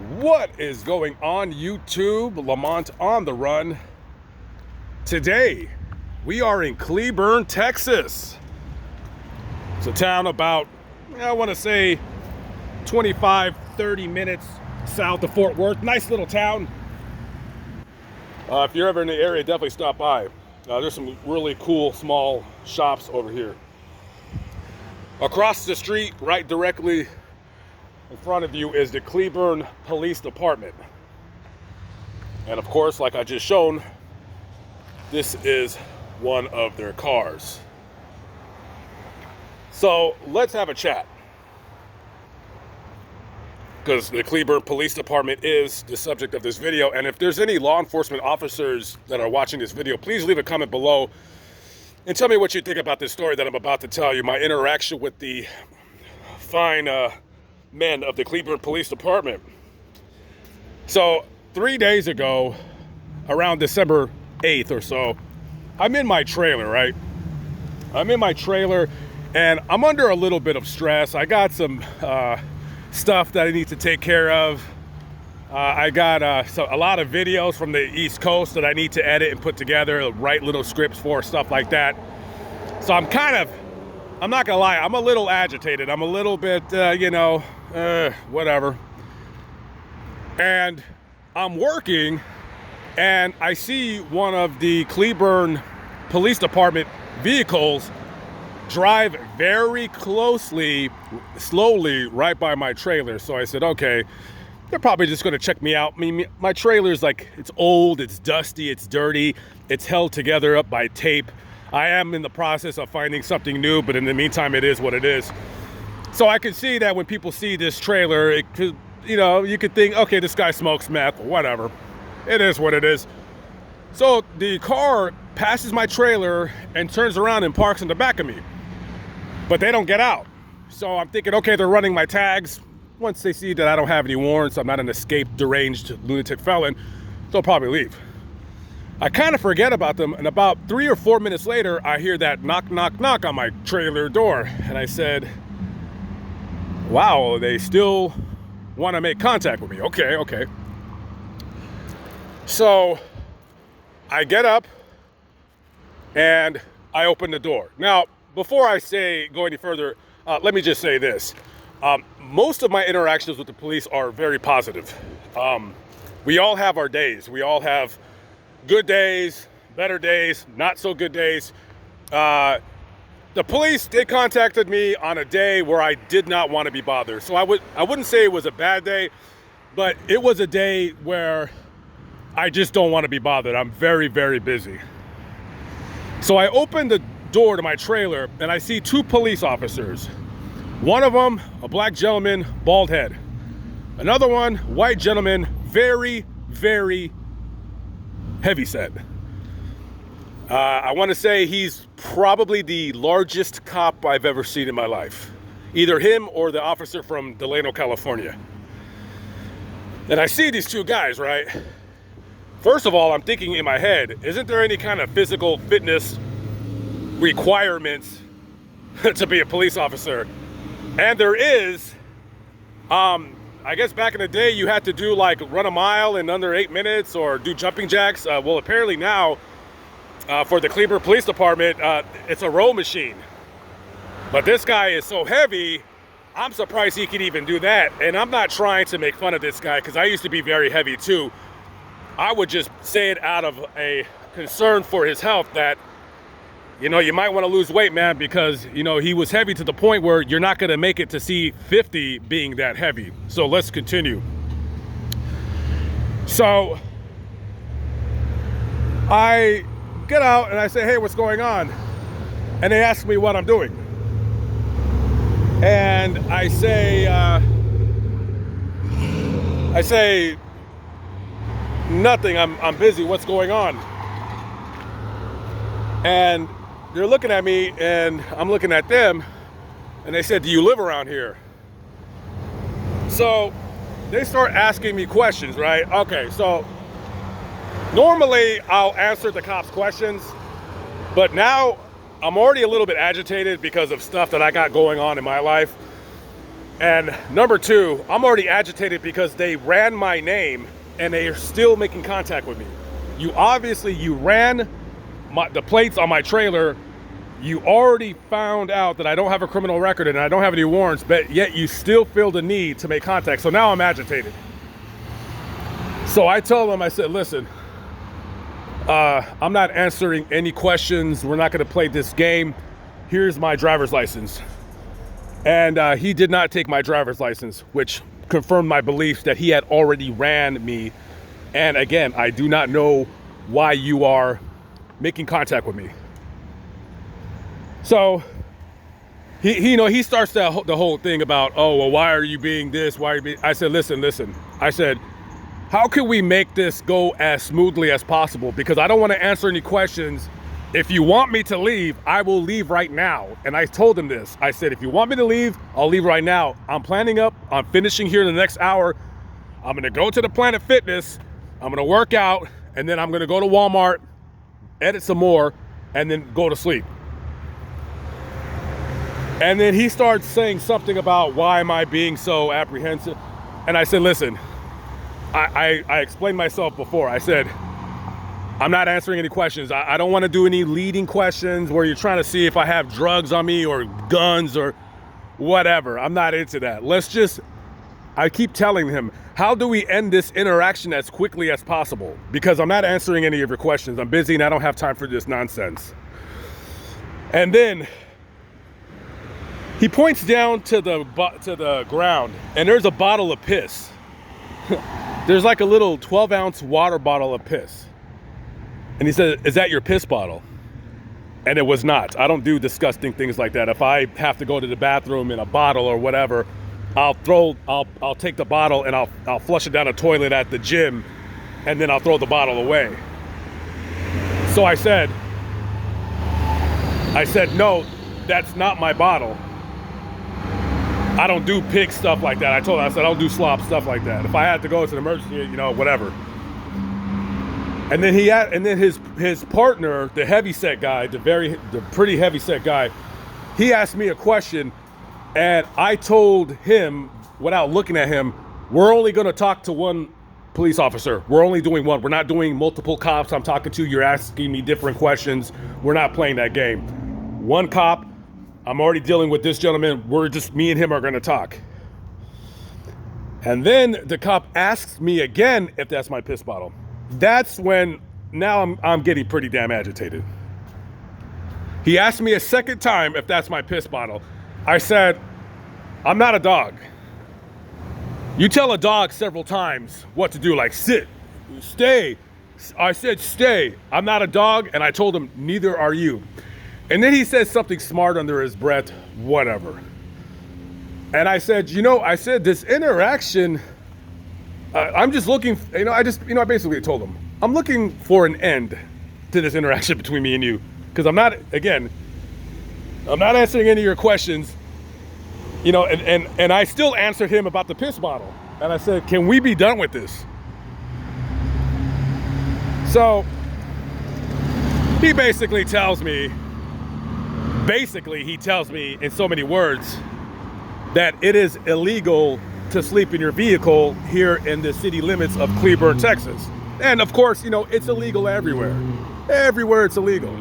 What is going on YouTube? Lamont on the run. Today, we are in Cleburne, Texas. It's a town about, I want to say 25, 30 minutes south of Fort Worth. Nice little town. If you're ever in the area, definitely stop by. There's some really cool small shops over here. Across the street, right directly in front of you, is the Cleburne Police Department. And of course, like I just shown, this is one of their cars. So let's have a chat, because the Cleburne Police Department is the subject of this video. And if there's any law enforcement officers that are watching this video, please leave a comment below and tell me what you think about this story that I'm about to tell you. My interaction with the fine men of the Cleburne Police Department. So 3 days ago, around December 8th or so, I'm in my trailer, right? I'm in my trailer and I'm under a little bit of stress. I got some stuff that I need to take care of. I got a lot of videos from the East Coast that I need to edit and put together, write little scripts for, stuff like that. So I'm not gonna lie, I'm a little agitated. I'm a little bit, whatever. And I'm working and I see one of the Cleburne Police Department vehicles drive very slowly right by my trailer. So I said, okay, they're probably just gonna check me out. I mean, my trailer's like, it's old, it's dusty, it's dirty, it's held together up by tape. I am in the process of finding something new, but in the meantime, it is what it is. So I can see that when people see this trailer, it could, you could think, okay, this guy smokes meth, whatever. It is what it is. So the car passes my trailer and turns around and parks in the back of me, but they don't get out. So I'm thinking, okay, they're running my tags. Once they see that I don't have any warrants, I'm not an escaped, deranged, lunatic felon, they'll probably leave. I kind of forget about them, and about 3 or 4 minutes later, I hear that knock, knock, knock on my trailer door. And I said, wow, they still want to make contact with me. Okay. So I get up and I open the door. Now, before I go any further, let me just say this. Most of my interactions with the police are very positive. We all have our days. We all have good days, better days, not so good days. The police, they contacted me on a day where I did not want to be bothered. So I wouldn't say it was a bad day, but it was a day where I just don't want to be bothered. I'm very, very busy. So I opened the door to my trailer and I see 2 police officers. One of them, a black gentleman, bald head. Another one, white gentleman, very, very heavyset. I want to say he's probably the largest cop I've ever seen in my life. Either him or the officer from Delano, California. And I see these 2 guys, right? First of all, I'm thinking in my head, isn't there any kind of physical fitness requirements to be a police officer? And there is. I guess back in the day, you had to do like run a mile in under 8 minutes or do jumping jacks. Well, apparently now, for the Cleburne Police Department, it's a row machine. But this guy is so heavy, I'm surprised he can even do that. And I'm not trying to make fun of this guy, because I used to be very heavy too. I would just say it out of a concern for his health that, you might want to lose weight, man, because, he was heavy to the point where you're not going to make it to see 50 being that heavy. So let's continue. So I get out and I say, hey, what's going on? And they ask me what I'm doing. And I say nothing, I'm busy, what's going on? And they're looking at me and I'm looking at them, and they said, do you live around here? So they start asking me questions, right? Okay, so normally I'll answer the cops' questions, but now I'm already a little bit agitated because of stuff that I got going on in my life. And number two, I'm already agitated because they ran my name and they are still making contact with me. You ran the plates on my trailer. You already found out that I don't have a criminal record and I don't have any warrants, but yet you still feel the need to make contact. So now I'm agitated. So I told them, I said, listen, I'm not answering any questions. We're not going to play this game. Here's my driver's license. And he did not take my driver's license, which confirmed my beliefs that he had already ran me. And again, I do not know why you are making contact with me. So he starts the whole thing about, oh, well, why are you being this? Why are you being? I said, listen. I said, how can we make this go as smoothly as possible? Because I don't want to answer any questions. If you want me to leave, I will leave right now. And I told him this. I said, if you want me to leave, I'll leave right now. I'm finishing here in the next hour. I'm going to go to the Planet Fitness. I'm going to work out. And then I'm going to go to Walmart, edit some more, and then go to sleep. And then he starts saying something about why am I being so apprehensive? And I said, listen, I explained myself before. I said, I'm not answering any questions. I don't want to do any leading questions where you're trying to see if I have drugs on me or guns or whatever. I'm not into that. I keep telling him, how do we end this interaction as quickly as possible? Because I'm not answering any of your questions. I'm busy and I don't have time for this nonsense. And then he points down to the ground and there's a bottle of piss. There's like a little 12-ounce water bottle of piss. And he said, is that your piss bottle? And it was not. I don't do disgusting things like that. If I have to go to the bathroom in a bottle or whatever, I'll take the bottle and I'll flush it down a toilet at the gym and then I'll throw the bottle away. So I said, no, that's not my bottle. I don't do pig stuff like that. I told him, I said, I don't do slop stuff like that. If I had to go, it's an emergency, whatever. And then his partner, the heavyset guy, the pretty heavyset guy, he asked me a question, and I told him without looking at him, we're only going to talk to one police officer. We're only doing one. We're not doing multiple cops I'm talking to. You're asking me different questions. We're not playing that game. One cop. I'm already dealing with this gentleman. Me and him are going to talk. And then the cop asks me again if that's my piss bottle. That's when now I'm getting pretty damn agitated. He asked me a second time if that's my piss bottle. I said, I'm not a dog. You tell a dog several times what to do, like sit, stay. I said stay. I'm not a dog, and I told him neither are you. And then he says something smart under his breath, whatever. And I said, this interaction, I'm just looking, I basically told him, I'm looking for an end to this interaction between me and you. Because I'm not answering any of your questions, and I still answered him about the piss bottle. And I said, can we be done with this? So he basically tells me in so many words that it is illegal to sleep in your vehicle here in the city limits of Cleburne, Texas. And of course, it's illegal everywhere. Everywhere it's illegal.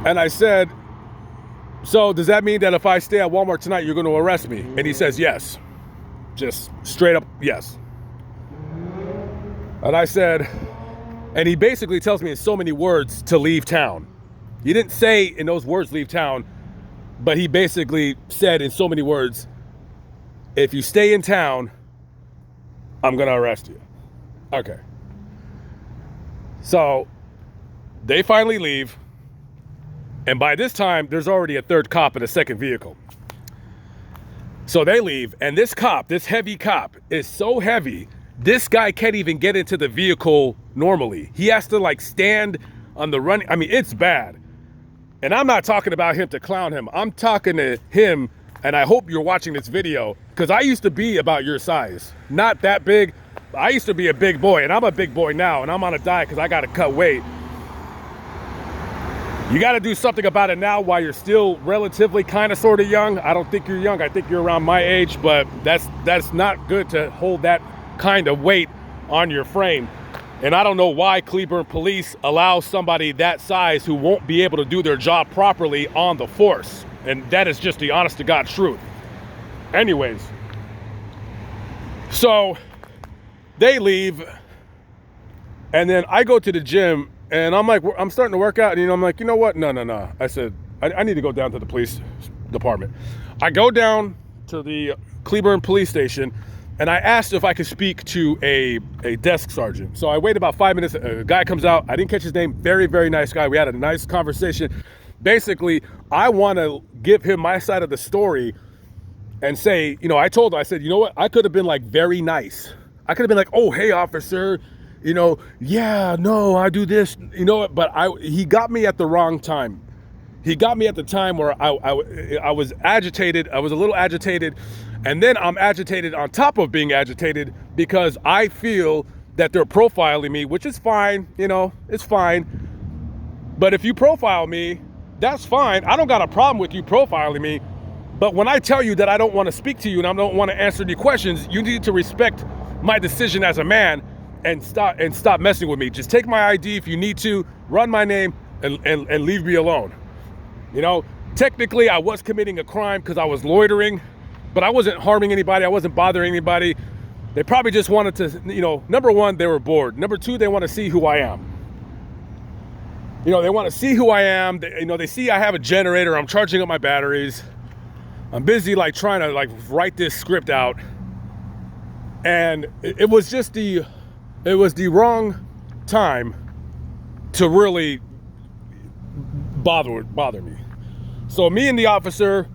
And I said, so does that mean that if I stay at Walmart tonight, you're going to arrest me? And he says, yes. Just straight up, yes. And I said, and he basically tells me in so many words to leave town. He didn't say in those words, leave town, but he basically said in so many words, if you stay in town, I'm going to arrest you. Okay. So they finally leave. And by this time, there's already a third cop in a second vehicle. So they leave. And this heavy cop is so heavy, this guy can't even get into the vehicle normally. He has to stand on the run. I mean, it's bad. And I'm not talking about him to clown him. I'm talking to him, and I hope you're watching this video, because I used to be about your size. Not that big. I used to be a big boy, and I'm a big boy now, and I'm on a diet because I got to cut weight. You got to do something about it now while you're still relatively kind of sort of young. I don't think you're young. I think you're around my age, but that's not good to hold that kind of weight on your frame. And I don't know why Cleburne Police allows somebody that size who won't be able to do their job properly on the force. And that is just the honest to God truth. Anyways, so they leave, and then I go to the gym, and I'm like, I'm starting to work out, and I'm like, you know what? No. I said, I need to go down to the police department. I go down to the Cleburne police station, and I asked if I could speak to a desk sergeant. So I wait about 5 minutes. A guy comes out. I didn't catch his name. Very, very nice guy. We had a nice conversation. Basically, I want to give him my side of the story and say, I told him, I said, you know what? I could have been like very nice. I could have been like, oh, hey, officer, yeah, no, I do this, but he got me at the wrong time. He got me at the time where I was agitated. I was a little agitated. And then I'm agitated on top of being agitated because I feel that they're profiling me, which is fine. It's fine. But if you profile me, that's fine. I don't got a problem with you profiling me. But when I tell you that I don't want to speak to you and I don't want to answer any questions, you need to respect my decision as a man and stop messing with me. Just take my ID if you need to, run my name, and leave me alone. Technically I was committing a crime because I was loitering, but I wasn't harming anybody. I wasn't bothering anybody. They probably just wanted to, number one, they were bored. Number two, they want to see who I am. They want to see who I am. They see I have a generator. I'm charging up my batteries. I'm busy trying to write this script out. And it was just the wrong time to really bother me. So me and the officer,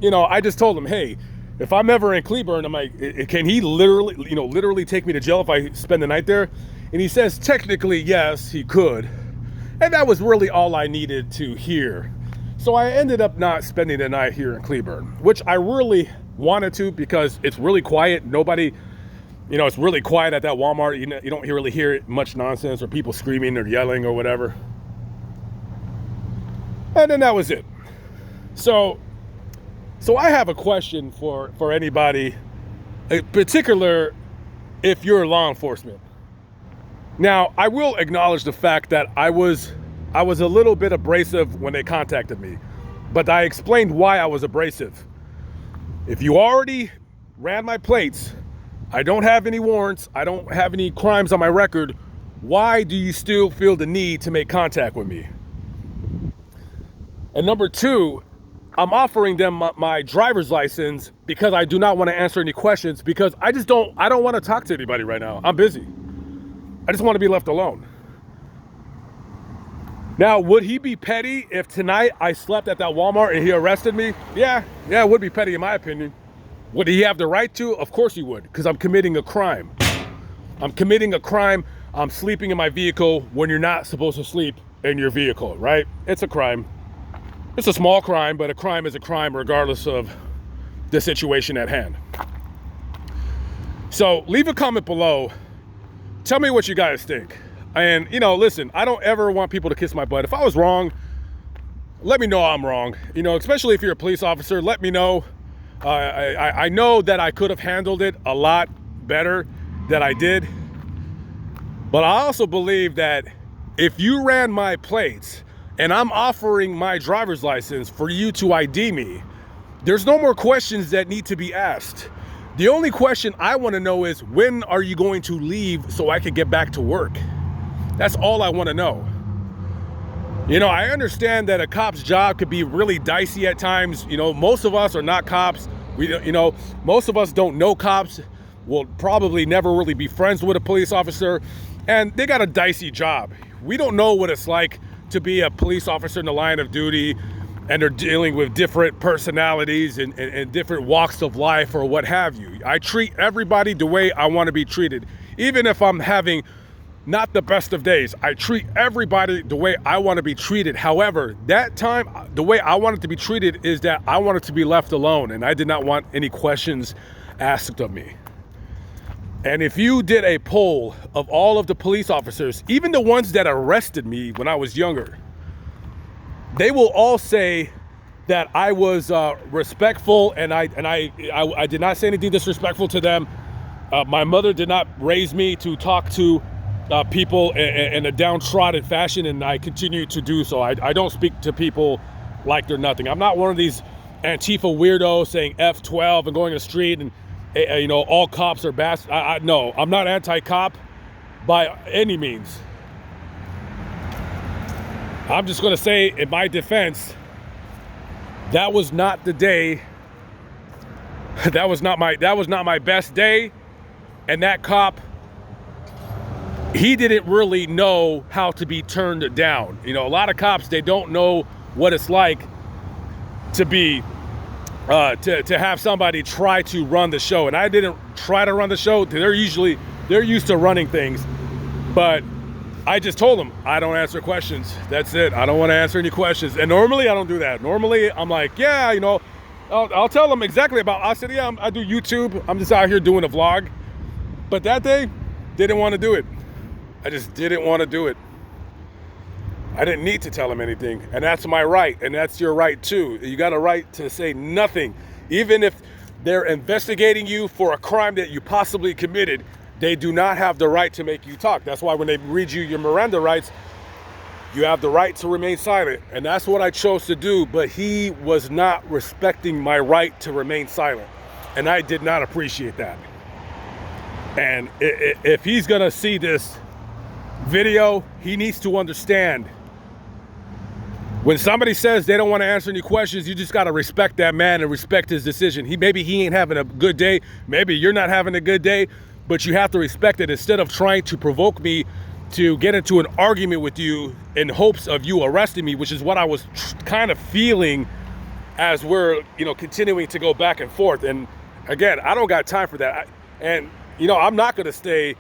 I just told him, hey, if I'm ever in Cleburne, I'm like, can he literally take me to jail if I spend the night there? And he says, technically, yes, he could. And that was really all I needed to hear. So I ended up not spending the night here in Cleburne, which I really wanted to because it's really quiet. Nobody, it's really quiet at that Walmart. You don't really hear much nonsense or people screaming or yelling or whatever. And then that was it. So I have a question for anybody, in particular if you're law enforcement. Now, I will acknowledge the fact that I was a little bit abrasive when they contacted me, but I explained why I was abrasive. If you already ran my plates, I don't have any warrants, I don't have any crimes on my record, why do you still feel the need to make contact with me? And number two, I'm offering them my driver's license because I do not want to answer any questions because I don't want to talk to anybody right now. I'm busy. I just want to be left alone. Now, would he be petty if tonight I slept at that Walmart and he arrested me? Yeah, it would be petty in my opinion. Would he have the right to? Of course he would, because I'm committing a crime. I'm committing a crime. I'm sleeping in my vehicle when you're not supposed to sleep in your vehicle, right? It's a crime. It's a small crime, but a crime is a crime regardless of the situation at hand. So leave a comment below. Tell me what you guys think. And, listen, I don't ever want people to kiss my butt. If I was wrong, let me know I'm wrong. Especially if you're a police officer, let me know. I know that I could have handled it a lot better than I did. But I also believe that if you ran my plates and I'm offering my driver's license for you to ID me, there's no more questions that need to be asked. The only question I want to know is, when are you going to leave so I can get back to work? That's all I want to know. I understand that a cop's job could be really dicey at times. Most of us are not cops. Most of us don't know cops. We'll probably never really be friends with a police officer. And they got a dicey job. We don't know what it's like to be a police officer in the line of duty, and they're dealing with different personalities and different walks of life or what have you. I treat everybody the way I want to be treated. Even if I'm having not the best of days, I treat everybody the way I want to be treated. However, that time, the way I wanted to be treated is that I wanted to be left alone, and I did not want any questions asked of me. And if you did a poll of all of the police officers, even the ones that arrested me when I was younger, they will all say that I was respectful, and I did not say anything disrespectful to them. My mother did not raise me to talk to people in a downtrodden fashion, and I continue to do so. I don't speak to people like they're nothing. I'm not one of these Antifa weirdos saying F12 and going to the street and all cops are bastards. No, I'm not anti-cop by any means. I'm just going to say, in my defense, that was not the day. That was not my best day. And that cop, he didn't really know how to be turned down. A lot of cops, they don't know what it's like to be to have somebody try to run the show. And I didn't try to run the show. They're used to running things. But I just told them, I don't answer questions. That's it. I don't want to answer any questions. And normally I don't do that. Normally I'm like, yeah, I'll tell them exactly I said, yeah, I do YouTube. I'm just out here doing a vlog. But that day, didn't want to do it. I just didn't want to do it. I didn't need to tell them anything. And that's my right. And that's your right too. You got a right to say nothing. Even if they're investigating you for a crime that you possibly committed, they do not have the right to make you talk. That's why when they read you your Miranda rights, you have the right to remain silent. And that's what I chose to do. But he was not respecting my right to remain silent. And I did not appreciate that. And if he's going to see this video, he needs to understand, when somebody says they don't want to answer any questions, you just got to respect that man and respect his decision. Maybe he ain't having a good day. Maybe you're not having a good day. But you have to respect it, instead of trying to provoke me to get into an argument with you in hopes of you arresting me, which is what I was kind of feeling as we're, continuing to go back and forth. And again, I don't got time for that. I'm not going to stay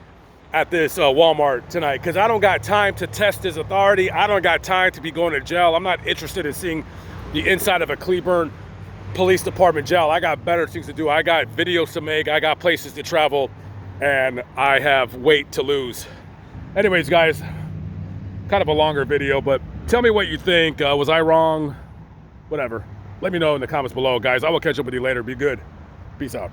at this Walmart tonight because I don't got time to test his authority. I don't got time to be going to jail. I'm not interested in seeing the inside of a Cleburne Police Department jail. I got better things to do. I got videos to make. I got places to travel. And I have weight to lose. Anyways, guys, kind of a longer video, but tell me what you think. Was I wrong? Whatever. Let me know in the comments below, guys. I will catch up with you later. Be good. Peace out.